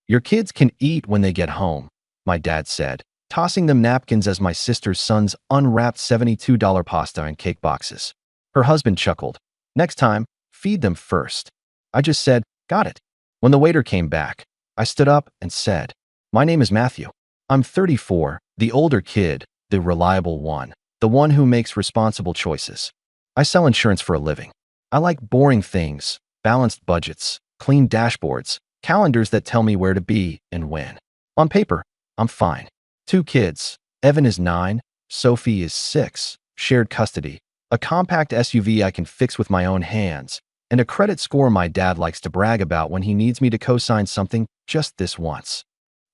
Your kids can eat when they get home, my dad said, tossing them napkins as my sister's sons unwrapped $72 pasta and cake boxes. Her husband chuckled. Next time, feed them first. I just said, got it. When the waiter came back, I stood up and said, my name is Matthew. I'm 34, the older kid, the reliable one, the one who makes responsible choices. I sell insurance for a living. I like boring things, balanced budgets, clean dashboards, calendars that tell me where to be and when. On paper, I'm fine. 2 kids. Evan is 9, Sophie is 6, shared custody, a compact SUV I can fix with my own hands, and a credit score my dad likes to brag about when he needs me to co-sign something just this once.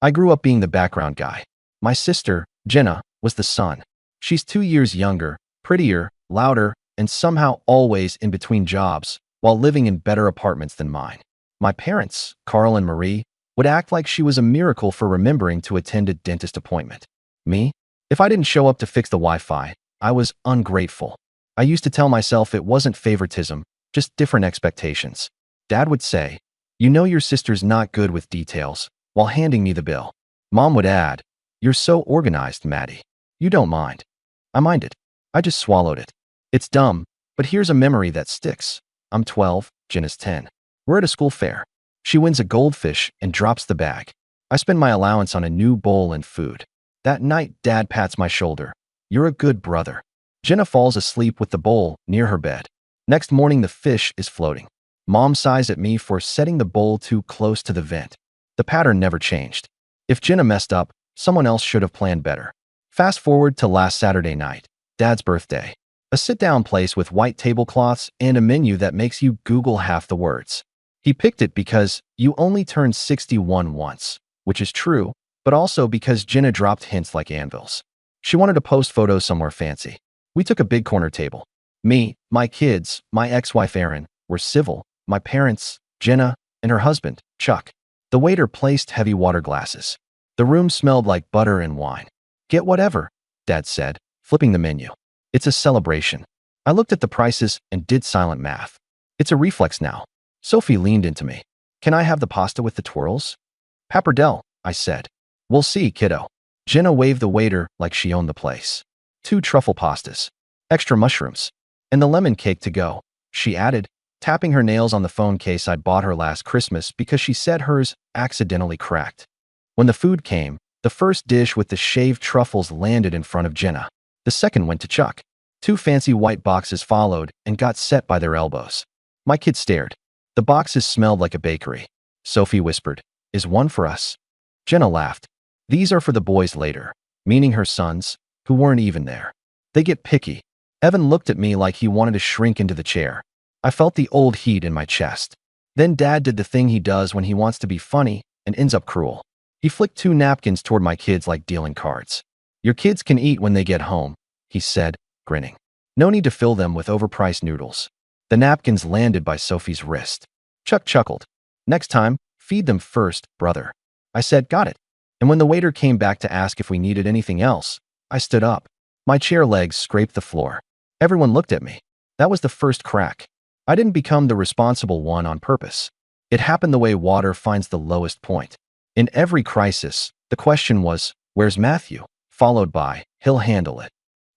I grew up being the background guy. My sister, Jenna, was the sun. She's 2 years younger, prettier, louder, and somehow always in between jobs, while living in better apartments than mine. My parents, Carl and Marie, would act like she was a miracle for remembering to attend a dentist appointment. Me? If I didn't show up to fix the Wi-Fi, I was ungrateful. I used to tell myself it wasn't favoritism, just different expectations. Dad would say, you know your sister's not good with details, while handing me the bill. Mom would add, you're so organized, Maddie. You don't mind. I minded. I just swallowed it. It's dumb, but here's a memory that sticks. I'm 12, Jenna's 10. We're at a school fair. She wins a goldfish and drops the bag. I spend my allowance on a new bowl and food. That night, Dad pats my shoulder. You're a good brother. Jenna falls asleep with the bowl near her bed. Next morning, the fish is floating. Mom sighs at me for setting the bowl too close to the vent. The pattern never changed. If Jenna messed up, someone else should have planned better. Fast forward to last Saturday night, Dad's birthday. A sit-down place with white tablecloths and a menu that makes you Google half the words. He picked it because you only turn 61 once, which is true, but also because Jenna dropped hints like anvils. She wanted to post photos somewhere fancy. We took a big corner table. Me, my kids, my ex-wife Erin, were civil, my parents, Jenna, and her husband, Chuck. The waiter placed heavy water glasses. The room smelled like butter and wine. Get whatever, Dad said, flipping the menu. It's a celebration. I looked at the prices and did silent math. It's a reflex now. Sophie leaned into me. Can I have the pasta with the twirls? Pappardelle, I said. We'll see, kiddo. Jenna waved the waiter like she owned the place. 2 truffle pastas, extra mushrooms, and the lemon cake to go, she added, tapping her nails on the phone case I'd bought her last Christmas because she said hers accidentally cracked. When the food came, the first dish with the shaved truffles landed in front of Jenna. The second went to Chuck. 2 fancy white boxes followed and got set by their elbows. My kids stared. The boxes smelled like a bakery. Sophie whispered, is one for us? Jenna laughed. These are for the boys later, meaning her sons, who weren't even there. They get picky. Evan looked at me like he wanted to shrink into the chair. I felt the old heat in my chest. Then Dad did the thing he does when he wants to be funny and ends up cruel. He flicked 2 napkins toward my kids like dealing cards. Your kids can eat when they get home, he said, grinning. No need to fill them with overpriced noodles. The napkins landed by Sophie's wrist. Chuck chuckled. Next time, feed them first, brother. I said, got it. And when the waiter came back to ask if we needed anything else, I stood up. My chair legs scraped the floor. Everyone looked at me. That was the first crack. I didn't become the responsible one on purpose. It happened the way water finds the lowest point. In every crisis, the question was, where's Matthew? Followed by, he'll handle it.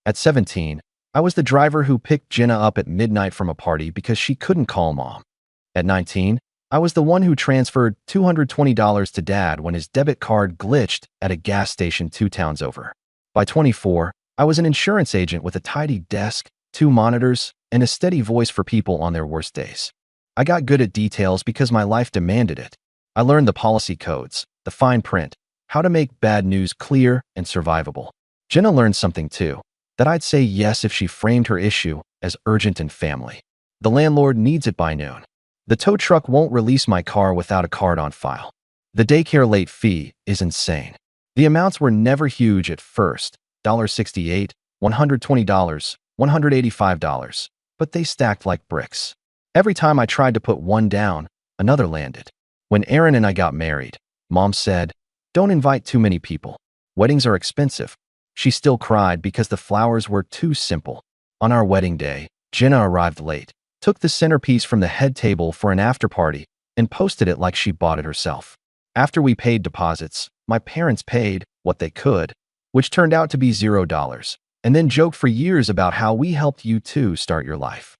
At 17, I was the driver who picked Jenna up at midnight from a party because she couldn't call Mom. At 19, I was the one who transferred $220 to Dad when his debit card glitched at a gas station 2 towns over. By 24, I was an insurance agent with a tidy desk, 2 monitors, and a steady voice for people on their worst days. I got good at details because my life demanded it. I learned the policy codes, the fine print, how to make bad news clear and survivable. Jenna learned something too, that I'd say yes if she framed her issue as urgent and family. The landlord needs it by noon. The tow truck won't release my car without a card on file. The daycare late fee is insane. The amounts were never huge at first, $68, $120, $185, but they stacked like bricks. Every time I tried to put one down, another landed. When Erin and I got married, Mom said, don't invite too many people. Weddings are expensive. She still cried because the flowers were too simple. On our wedding day, Jenna arrived late, took the centerpiece from the head table for an after party, and posted it like she bought it herself. After we paid deposits, my parents paid what they could, which turned out to be $0, and then joked for years about how we helped you too start your life.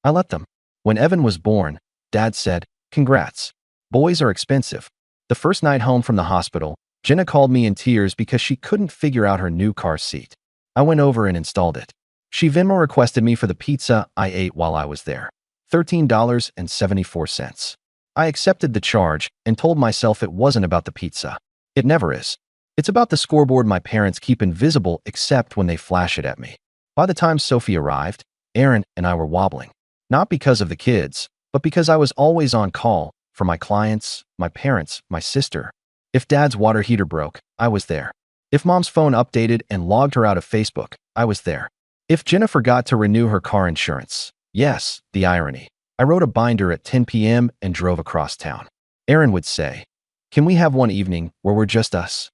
I let them. When Evan was born, Dad said, "Congrats. Boys are expensive." The first night home from the hospital, Jenna called me in tears because she couldn't figure out her new car seat. I went over and installed it. She Venmo requested me for the pizza I ate while I was there. $13.74. I accepted the charge and told myself it wasn't about the pizza. It never is. It's about the scoreboard my parents keep invisible except when they flash it at me. By the time Sophie arrived, Aaron and I were wobbling. Not because of the kids, but because I was always on call for my clients, my parents, my sister. If Dad's water heater broke, I was there. If Mom's phone updated and logged her out of Facebook, I was there. If Jenna forgot to renew her car insurance, yes, the irony. I wrote a binder at 10 p.m. and drove across town. Aaron would say, "Can we have one evening where we're just us?"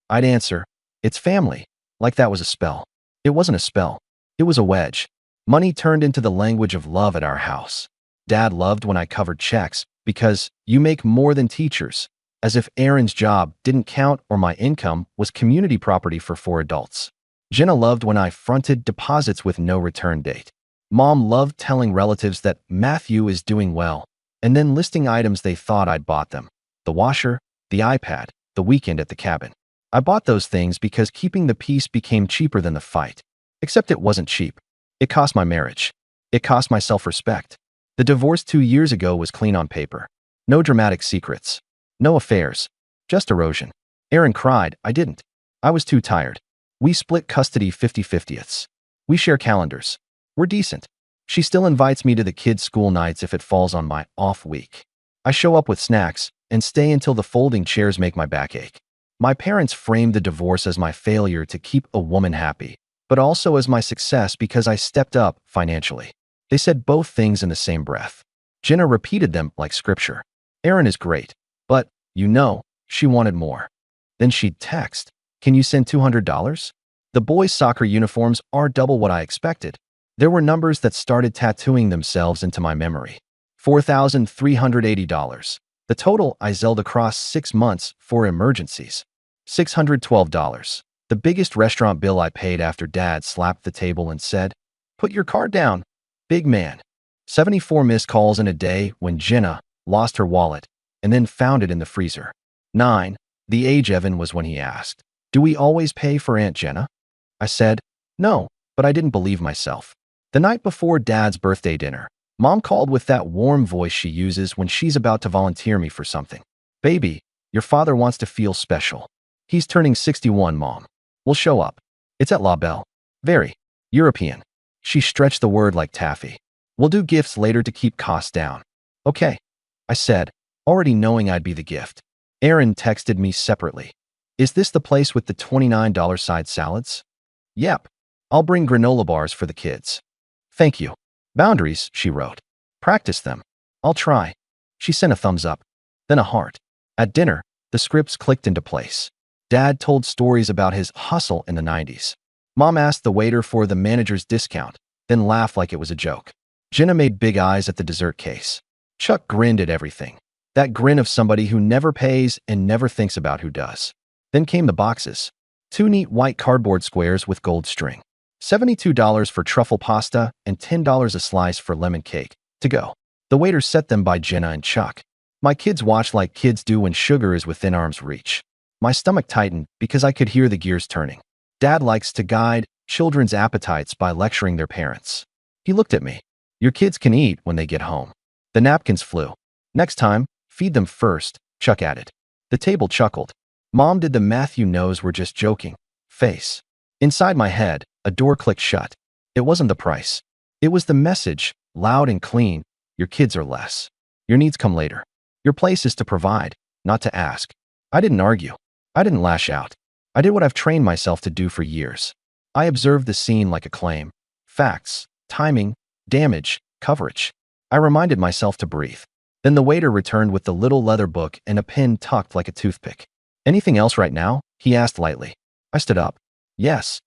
I'd answer, "It's family," like that was a spell. It wasn't a spell. It was a wedge. Money turned into the language of love at our house. Dad loved when I covered checks because you make more than teachers, as if Aaron's job didn't count or my income was community property for 4 adults. Jenna loved when I fronted deposits with no return date. Mom loved telling relatives that Matthew is doing well, and then listing items they thought I'd bought them. The washer, the iPad, the weekend at the cabin. I bought those things because keeping the peace became cheaper than the fight. Except it wasn't cheap. It cost my marriage. It cost my self-respect. The divorce 2 years ago was clean on paper. No dramatic secrets. No affairs. Just erosion. Aaron cried. I didn't. I was too tired. We split custody 50-50ths. We share calendars. We're decent. She still invites me to the kids' school nights if it falls on my off week. I show up with snacks and stay until the folding chairs make my back ache. My parents framed the divorce as my failure to keep a woman happy, but also as my success because I stepped up financially. They said both things in the same breath. Jenna repeated them like scripture. Aaron is great, but, she wanted more. Then she'd text, "Can you send $200? The boys' soccer uniforms are double what I expected." There were numbers that started tattooing themselves into my memory. $4,380. The total I zelled across 6 months for emergencies. $612. The biggest restaurant bill I paid after Dad slapped the table and said, "Put your card down, big man." 74 missed calls in a day when Jenna lost her wallet and then found it in the freezer. 9. The age Evan was when he asked, "Do we always pay for Aunt Jenna?" I said, "No," but I didn't believe myself. The night before Dad's birthday dinner, Mom called with that warm voice she uses when she's about to volunteer me for something. "Baby, your father wants to feel special. He's turning 61, Mom. We'll show up. It's at La Belle. Very European." She stretched the word like taffy. "We'll do gifts later to keep costs down." "Okay," I said, already knowing I'd be the gift. Aaron texted me separately. "Is this the place with the $29 side salads?" "Yep. I'll bring granola bars for the kids." "Thank you." "Boundaries," she wrote. "Practice them." "I'll try." She sent a thumbs up, then a heart. At dinner, the scripts clicked into place. Dad told stories about his hustle in the 90s. Mom asked the waiter for the manager's discount, then laughed like it was a joke. Jenna made big eyes at the dessert case. Chuck grinned at everything. That grin of somebody who never pays and never thinks about who does. Then came the boxes. 2 neat white cardboard squares with gold string. $72 for truffle pasta and $10 a slice for lemon cake. To go. The waiter set them by Jenna and Chuck. My kids watched like kids do when sugar is within arm's reach. My stomach tightened because I could hear the gears turning. Dad likes to guide children's appetites by lecturing their parents. He looked at me. "Your kids can eat when they get home." The napkins flew. "Next time, feed them first," Chuck added. The table chuckled. Mom did the Matthew knows we're just joking face. Inside my head, a door clicked shut. It wasn't the price. It was the message, loud and clean. Your kids are less. Your needs come later. Your place is to provide, not to ask. I didn't argue. I didn't lash out. I did what I've trained myself to do for years. I observed the scene like a claim. Facts, timing, damage, coverage. I reminded myself to breathe. Then the waiter returned with the little leather book and a pen tucked like a toothpick. "Anything else right now?" he asked lightly. I stood up. "Yes."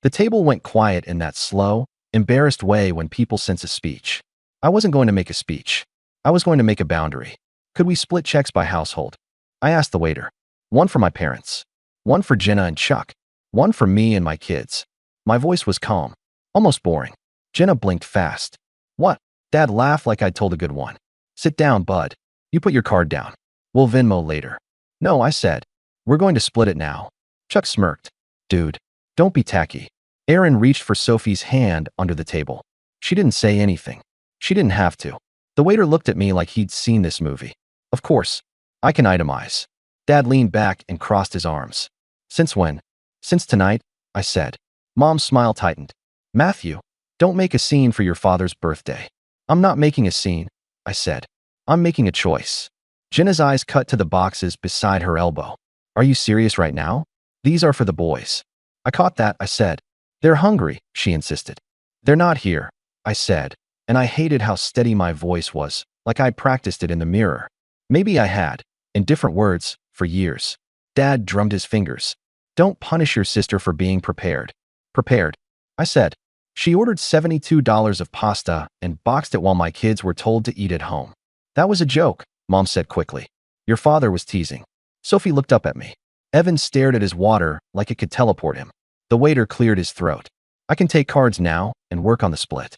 The table went quiet in that slow, embarrassed way when people sense a speech. I wasn't going to make a speech. I was going to make a boundary. Could we split checks by household? I asked the waiter. One for my parents. One for Jenna and Chuck. One for me and my kids. My voice was calm, almost boring. Jenna blinked fast. What? Dad laughed like I'd told a good one. Sit down, bud. You put your card down. We'll Venmo later. No, I said. We're going to split it now. Chuck smirked. Dude, don't be tacky. Aaron reached for Sophie's hand under the table. She didn't say anything. She didn't have to. The waiter looked at me like he'd seen this movie. Of course. I can itemize. Dad leaned back and crossed his arms. Since when? Since tonight, I said. Mom's smile tightened. Matthew, don't make a scene for your father's birthday. I'm not making a scene, I said. I'm making a choice. Jenna's eyes cut to the boxes beside her elbow. Are you serious right now? These are for the boys. I caught that, I said. They're hungry, she insisted. They're not here, I said, and I hated how steady my voice was, like I'd practiced it in the mirror. Maybe I had, in different words, for years. Dad drummed his fingers. Don't punish your sister for being prepared. Prepared, I said. She ordered $72 of pasta and boxed it while my kids were told to eat at home. That was a joke, Mom said quickly. Your father was teasing. Sophie looked up at me. Evan stared at his water like it could teleport him. The waiter cleared his throat. I can take cards now and work on the split.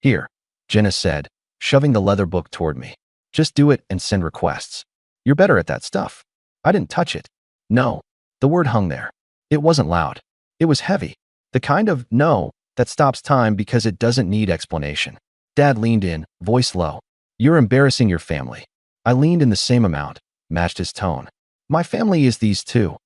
Here, Jenna said, shoving the leather book toward me. Just do it and send requests. You're better at that stuff. I didn't touch it. No. The word hung there. It wasn't loud. It was heavy. The kind of no that stops time because it doesn't need explanation. Dad leaned in, voice low. You're embarrassing your family. I leaned in the same amount, matched his tone. My family is these two,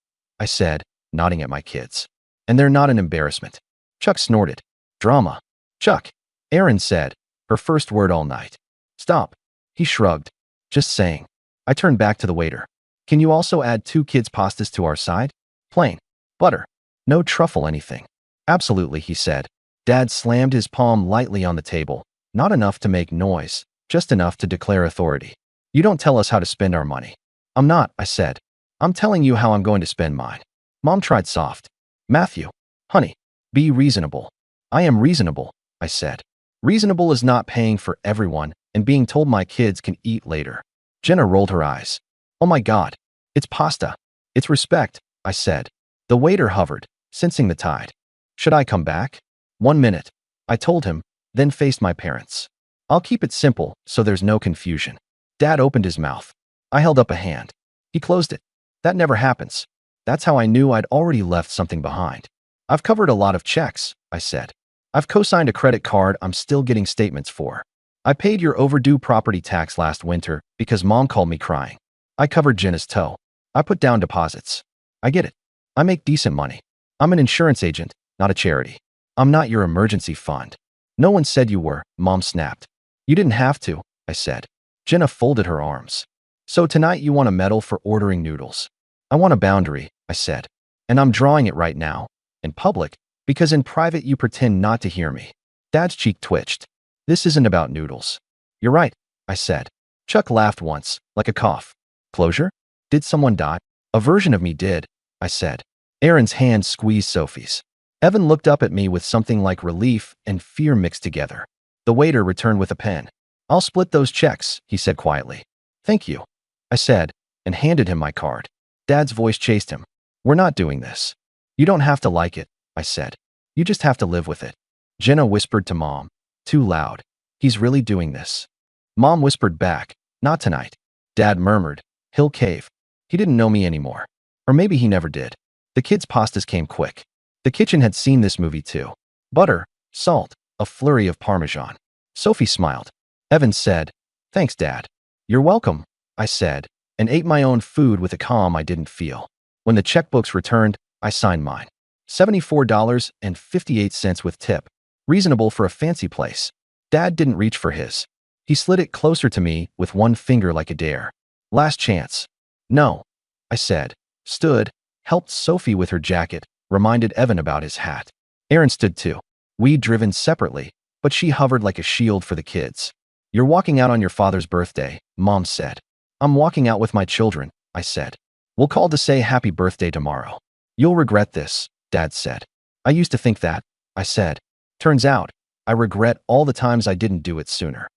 I said, nodding at my kids. And they're not an embarrassment. Chuck snorted. Drama. Chuck, Aaron said, her first word all night. Stop. He shrugged. Just saying. I turned back to the waiter. Can you also add 2 kids' pastas to our side? Plain. Butter. No truffle anything. Absolutely, he said. Dad slammed his palm lightly on the table. Not enough to make noise, just enough to declare authority. You don't tell us how to spend our money. I'm not, I said. I'm telling you how I'm going to spend mine. Mom tried soft. Matthew, honey, be reasonable. I am reasonable, I said. Reasonable is not paying for everyone and being told my kids can eat later. Jenna rolled her eyes. Oh my God, it's pasta. It's respect, I said. The waiter hovered, sensing the tide. Should I come back? 1 minute, I told him, then faced my parents. I'll keep it simple so there's no confusion. Dad opened his mouth. I held up a hand. He closed it. That never happens. That's how I knew I'd already left something behind. I've covered a lot of checks, I said. I've co-signed a credit card I'm still getting statements for. I paid your overdue property tax last winter because Mom called me crying. I covered Jenna's toe. I put down deposits. I get it. I make decent money. I'm an insurance agent, not a charity. I'm not your emergency fund. No one said you were, Mom snapped. You didn't have to, I said. Jenna folded her arms. So tonight you want a medal for ordering noodles. I want a boundary, I said. And I'm drawing it right now, in public, because in private you pretend not to hear me. Dad's cheek twitched. This isn't about noodles. You're right, I said. Chuck laughed once, like a cough. Closure? Did someone die? A version of me did, I said. Aaron's hand squeezed Sophie's. Evan looked up at me with something like relief and fear mixed together. The waiter returned with a pen. I'll split those checks, he said quietly. Thank you, I said, and handed him my card. Dad's voice chased him. We're not doing this. You don't have to like it, I said. You just have to live with it. Jenna whispered to Mom. Too loud. He's really doing this. Mom whispered back. Not tonight. Dad murmured. He'll cave. He didn't know me anymore. Or maybe he never did. The kids' pastas came quick. The kitchen had seen this movie too. Butter, salt, a flurry of Parmesan. Sophie smiled. Evan said, Thanks, Dad. You're welcome, I said, and ate my own food with a calm I didn't feel. When the checkbooks returned, I signed mine. $74.58 with tip. Reasonable for a fancy place. Dad didn't reach for his. He slid it closer to me with one finger like a dare. Last chance. No, I said. Stood, helped Sophie with her jacket, reminded Evan about his hat. Aaron stood too. We'd driven separately, but she hovered like a shield for the kids. You're walking out on your father's birthday, Mom said. I'm walking out with my children, I said. We'll call to say happy birthday tomorrow. You'll regret this, Dad said. I used to think that, I said. Turns out, I regret all the times I didn't do it sooner.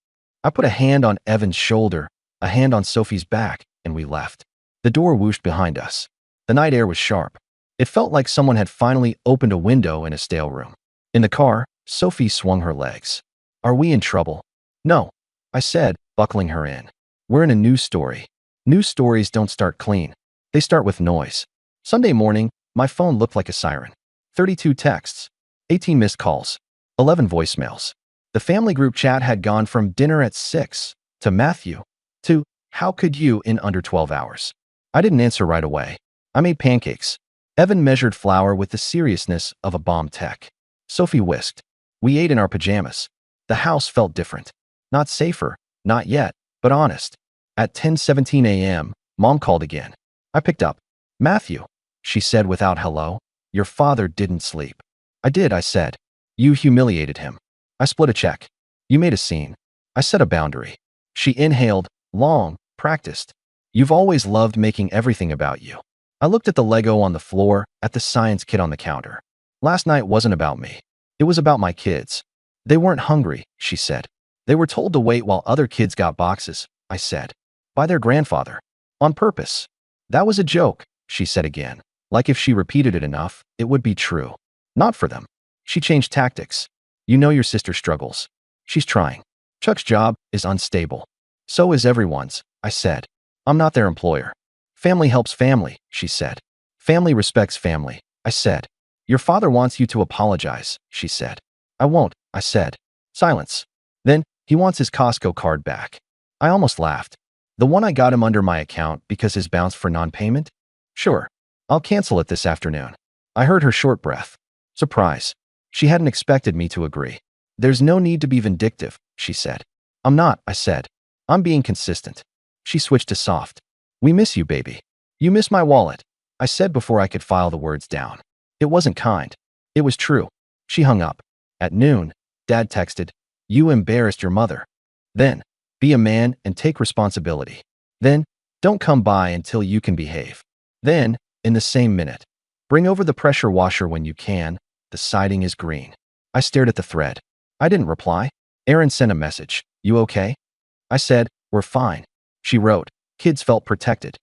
I put a hand on Evan's shoulder, a hand on Sophie's back, and we left. The door whooshed behind us. The night air was sharp. It felt like someone had finally opened a window in a stale room. In the car, Sophie swung her legs. Are we in trouble? No, I said, buckling her in. We're in a news story. News stories don't start clean. They start with noise. Sunday morning, my phone looked like a siren. 32 texts, 18 missed calls, 11 voicemails. The family group chat had gone from dinner at 6 to Matthew to how could you in under 12 hours? I didn't answer right away. I made pancakes. Evan measured flour with the seriousness of a bomb tech. Sophie whisked. We ate in our pajamas. The house felt different. Not safer, not yet, but honest. At 10:17 a.m., Mom called again. I picked up. Matthew, she said without hello, your father didn't sleep. I did, I said. You humiliated him. I split a check. You made a scene. I set a boundary. She inhaled, long, practiced. You've always loved making everything about you. I looked at the Lego on the floor, at the science kit on the counter. Last night wasn't about me. It was about my kids. They weren't hungry, she said. They were told to wait while other kids got boxes, I said. By their grandfather. On purpose. That was a joke, she said again. Like if she repeated it enough, it would be true. Not for them. She changed tactics. You know your sister struggles. She's trying. Chuck's job is unstable. So is everyone's, I said. I'm not their employer. Family helps family, she said. Family respects family, I said. Your father wants you to apologize, she said. I won't, I said. Silence. Then, he wants his Costco card back. I almost laughed. The one I got him under my account because his bounced for non-payment? Sure. I'll cancel it this afternoon. I heard her short breath. Surprise. She hadn't expected me to agree. There's no need to be vindictive, she said. I'm not, I said. I'm being consistent. She switched to soft. We miss you, baby. You miss my wallet, I said before I could file the words down. It wasn't kind. It was true. She hung up. At noon, Dad texted, you embarrassed your mother. Then, be a man and take responsibility. Then, don't come by until you can behave. Then, in the same minute, bring over the pressure washer when you can. The siding is green. I stared at the thread. I didn't reply. Erin sent a message. You okay? I said, we're fine. She wrote, kids felt protected.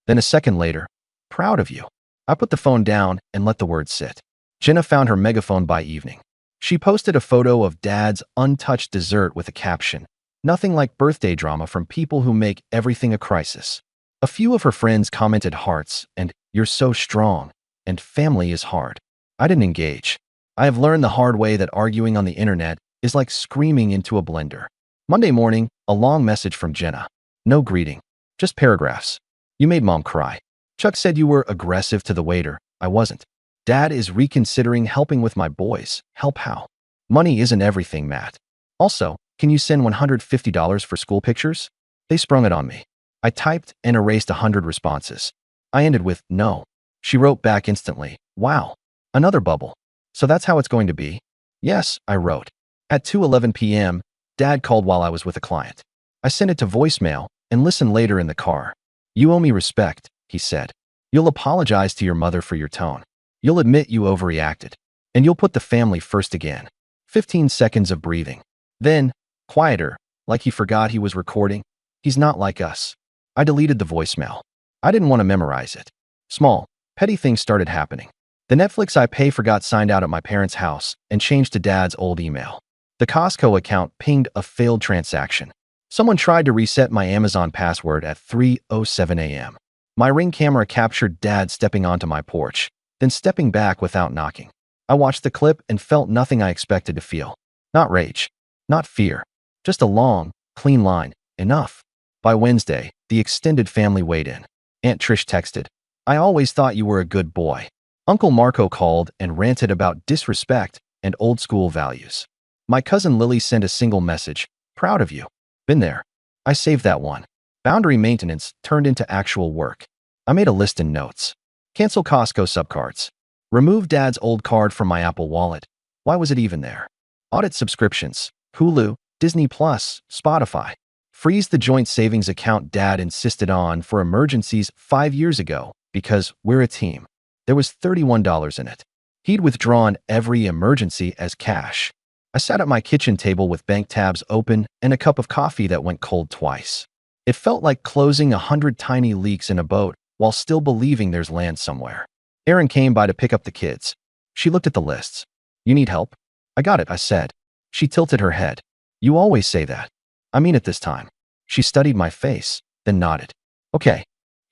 Then a second later, proud of you. I put the phone down and let the words sit. Jenna found her megaphone by evening. She posted a photo of Dad's untouched dessert with a caption, nothing like birthday drama from people who make everything a crisis. A few of her friends commented hearts and you're so strong, and family is hard. I didn't engage. I have learned the hard way that arguing on the internet is like screaming into a blender. Monday morning, a long message from Jenna. No greeting, just paragraphs. You made Mom cry. Chuck said you were aggressive to the waiter. I wasn't. Dad is reconsidering helping with my boys. Help how? Money isn't everything, Matt. Also, can you send $150 for school pictures? They sprung it on me. I typed and erased 100 responses. I ended with, no. She wrote back instantly, wow. Another bubble. So that's how it's going to be? Yes, I wrote. At 2:11 p.m., Dad called while I was with a client. I sent it to voicemail and listened later in the car. You owe me respect, he said. You'll apologize to your mother for your tone. You'll admit you overreacted. And you'll put the family first again. 15 seconds of breathing. Then, quieter, like he forgot he was recording. He's not like us. I deleted the voicemail. I didn't want to memorize it. Small, petty things started happening. The Netflix I pay for got signed out at my parents' house and changed to Dad's old email. The Costco account pinged a failed transaction. Someone tried to reset my Amazon password at 3:07 a.m. My Ring camera captured Dad stepping onto my porch, then stepping back without knocking. I watched the clip and felt nothing I expected to feel. Not rage, not fear, just a long, clean line. Enough. By Wednesday, the extended family weighed in. Aunt Trish texted, I always thought you were a good boy. Uncle Marco called and ranted about disrespect and old school values. My cousin Lily sent a single message, proud of you. Been there. I saved that one. Boundary maintenance turned into actual work. I made a list in notes. Cancel Costco subcards. Remove Dad's old card from my Apple Wallet. Why was it even there? Audit subscriptions. Hulu, Disney Plus, Spotify. Freeze the joint savings account Dad insisted on for emergencies 5 years ago because we're a team. There was $31 in it. He'd withdrawn every emergency as cash. I sat at my kitchen table with bank tabs open and a cup of coffee that went cold twice. It felt like closing 100 tiny leaks in a boat while still believing there's land somewhere. Erin came by to pick up the kids. She looked at the lists. You need help? I got it, I said. She tilted her head. You always say that. I mean it this time. She studied my face, then nodded. Okay.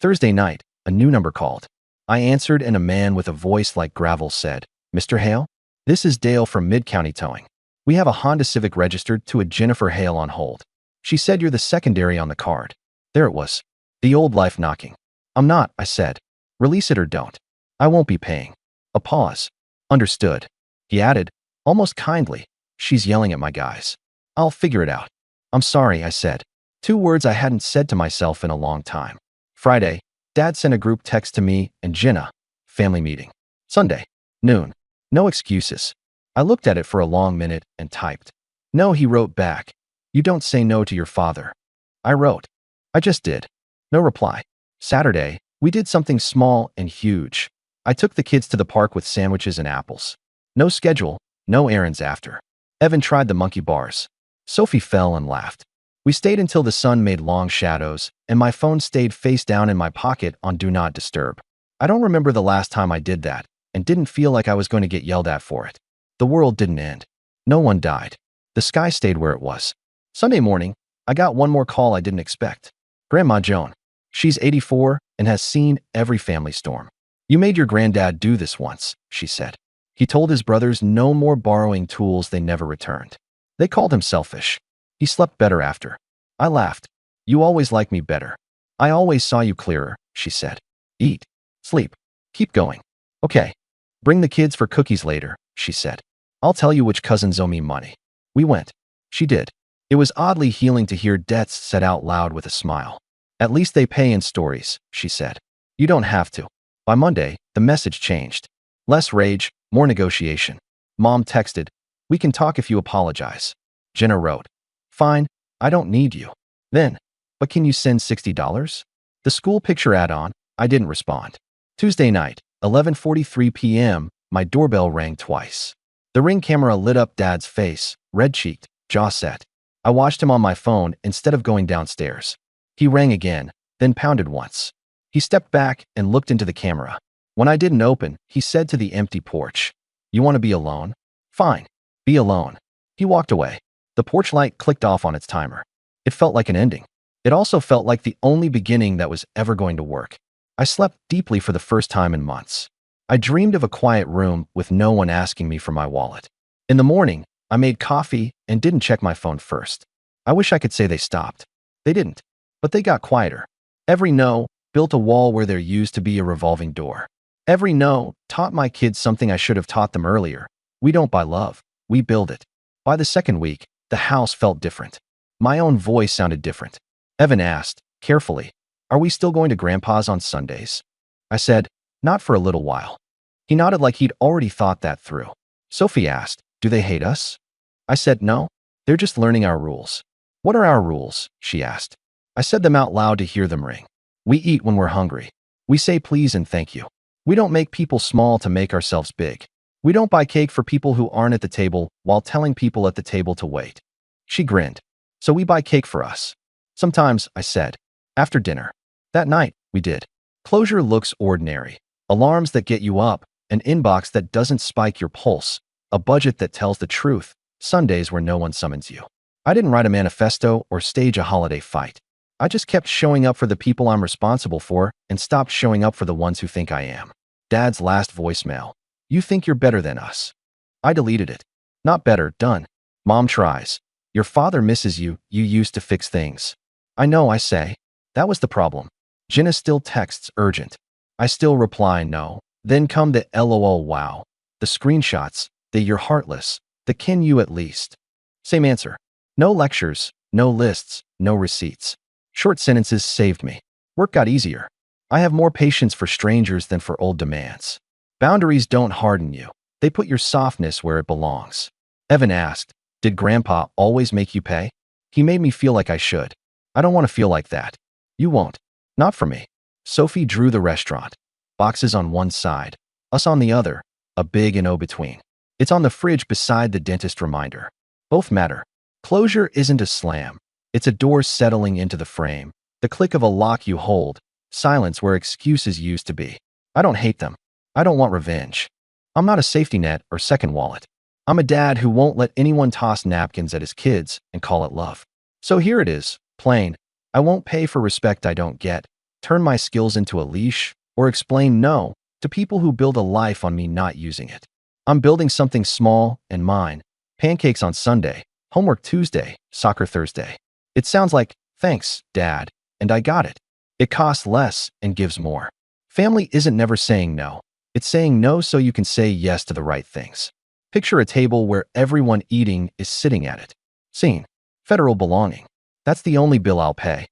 Thursday night, a new number called. I answered and a man with a voice like gravel said, Mr. Hale? This is Dale from Mid-County Towing. We have a Honda Civic registered to a Jennifer Hale on hold. She said you're the secondary on the card. There it was. The old life knocking. I'm not, I said. Release it or don't. I won't be paying. A pause. Understood. He added, almost kindly, she's yelling at my guys. I'll figure it out. I'm sorry, I said. 2 words I hadn't said to myself in a long time. Friday, Dad sent a group text to me and Jenna. Family meeting. Sunday, noon. No excuses. I looked at it for a long minute and typed. No, he wrote back. You don't say no to your father. I wrote. I just did. No reply. Saturday, we did something small and huge. I took the kids to the park with sandwiches and apples. No schedule, no errands after. Evan tried the monkey bars. Sophie fell and laughed. We stayed until the sun made long shadows, and my phone stayed face down in my pocket on Do Not Disturb. I don't remember the last time I did that, and didn't feel like I was going to get yelled at for it. The world didn't end. No one died. The sky stayed where it was. Sunday morning, I got one more call I didn't expect. Grandma Joan. She's 84 and has seen every family storm. You made your granddad do this once, she said. He told his brothers no more borrowing tools they never returned. They called him selfish. He slept better after. I laughed. You always liked me better. I always saw you clearer, she said. Eat. Sleep. Keep going. Okay. Bring the kids for cookies later, she said. I'll tell you which cousins owe me money. We went. She did. It was oddly healing to hear debts said out loud with a smile. At least they pay in stories, she said. You don't have to. By Monday, the message changed. Less rage, more negotiation. Mom texted, we can talk if you apologize. Jenna wrote, fine, I don't need you. Then, but can you send $60? The school picture add-on, I didn't respond. Tuesday night, 11:43 p.m., my doorbell rang twice. The Ring camera lit up Dad's face, red-cheeked, jaw set. I watched him on my phone instead of going downstairs. He rang again, then pounded once. He stepped back and looked into the camera. When I didn't open, he said to the empty porch, you want to be alone? Fine. Be alone. He walked away. The porch light clicked off on its timer. It felt like an ending. It also felt like the only beginning that was ever going to work. I slept deeply for the first time in months. I dreamed of a quiet room with no one asking me for my wallet. In the morning, I made coffee and didn't check my phone first. I wish I could say they stopped. They didn't. But they got quieter. Every no built a wall where there used to be a revolving door. Every no taught my kids something I should have taught them earlier. We don't buy love. We build it. By the second week, the house felt different. My own voice sounded different. Evan asked, carefully, are we still going to Grandpa's on Sundays? I said, not for a little while. He nodded like he'd already thought that through. Sophie asked, do they hate us? I said, no, they're just learning our rules. What are our rules? She asked. I said them out loud to hear them ring. We eat when we're hungry. We say please and thank you. We don't make people small to make ourselves big. We don't buy cake for people who aren't at the table while telling people at the table to wait. She grinned. So we buy cake for us. Sometimes, I said. After dinner. That night, we did. Closure looks ordinary. Alarms that get you up, an inbox that doesn't spike your pulse, a budget that tells the truth, Sundays where no one summons you. I didn't write a manifesto or stage a holiday fight. I just kept showing up for the people I'm responsible for and stopped showing up for the ones who think I am. Dad's last voicemail. You think you're better than us. I deleted it. Not better, done. Mom tries. Your father misses you, you used to fix things. I know, I say. That was the problem. Jenna still texts urgent. I still reply no. Then come the LOL wow. The screenshots, the you're heartless, the can you at least. Same answer. No lectures, no lists, no receipts. Short sentences saved me. Work got easier. I have more patience for strangers than for old demands. Boundaries don't harden you. They put your softness where it belongs. Evan asked, did Grandpa always make you pay? He made me feel like I should. I don't want to feel like that. You won't. Not for me. Sophie drew the restaurant. Boxes on one side, us on the other, a big and O between. It's on the fridge beside the dentist reminder. Both matter. Closure isn't a slam. It's a door settling into the frame, the click of a lock you hold, Silence where excuses used to be. I don't hate them. I don't want revenge. I'm not a safety net or second wallet. I'm a dad who won't let anyone toss napkins at his kids and call it love. So here it is, plain. I won't pay for respect I don't get, turn my skills into a leash, or explain no to people who build a life on me not using it. I'm building something small and mine. Pancakes on Sunday, homework Tuesday, soccer Thursday. It sounds like, thanks, Dad, and I got it. It costs less and gives more. Family isn't never saying no. It's saying no so you can say yes to the right things. Picture a table where everyone eating is sitting at it. Scene. Federal belonging. That's the only bill I'll pay.